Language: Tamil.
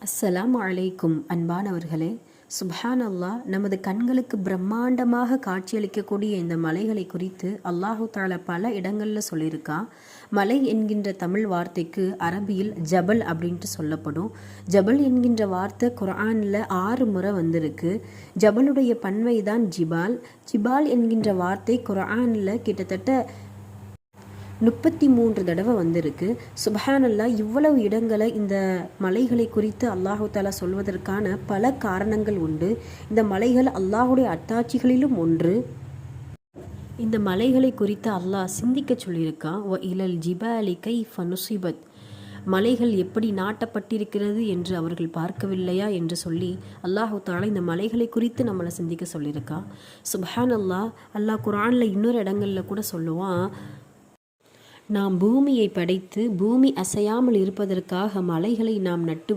அஸ்ஸலாமு அலைக்கும் அன்பானவர்களே. சுப்ஹான் அல்லாஹ், நமது கண்களுக்கு பிரம்மாண்டமாக காட்சியளிக்கக்கூடிய இந்த மலைகளை குறித்து அல்லாஹு தாலா பல இடங்களில் சொல்லியிருக்கான். மலை என்கின்ற தமிழ் வார்த்தைக்கு அரபியில் ஜபல் அப்படின்ட்டு சொல்லப்படும். ஜபல் என்கின்ற வார்த்தை குர்ஆனில் 6 முறை வந்திருக்கு. ஜபலுடைய பன்மை தான் ஜிபால். ஜிபால் என்கின்ற வார்த்தை குர்ஆனில் கிட்டத்தட்ட 33 தடவை வந்திருக்கு. சுப்ஹானல்லாஹ், இவ்வளவு இடங்களை இந்த மலைகளை குறித்து அல்லாஹு தாலா சொல்வதற்கான பல காரணங்கள் உண்டு. இந்த மலைகள் அல்லாஹுடைய அத்தாட்சிகளிலும் ஒன்று. இந்த மலைகளை குறித்து அல்லாஹ் சிந்திக்க சொல்லியிருக்கான். வ இலல் ஜிபாலி கைஃப நுஸிபத், மலைகள் எப்படி நாட்டப்பட்டிருக்கிறது என்று அவர்கள் பார்க்கவில்லையா என்று சொல்லி அல்லாஹு தாலா இந்த மலைகளை குறித்து நம்மளை சிந்திக்க சொல்லியிருக்கான். சுப்ஹானல்லாஹ், அல்லாஹ் குர்ஆனில் இன்னொரு இடங்களில் கூட சொல்லுவான், நாம் பூமியை படைத்து பூமி அசையாமல் இருப்பதற்காக மலைகளை நாம் நட்டு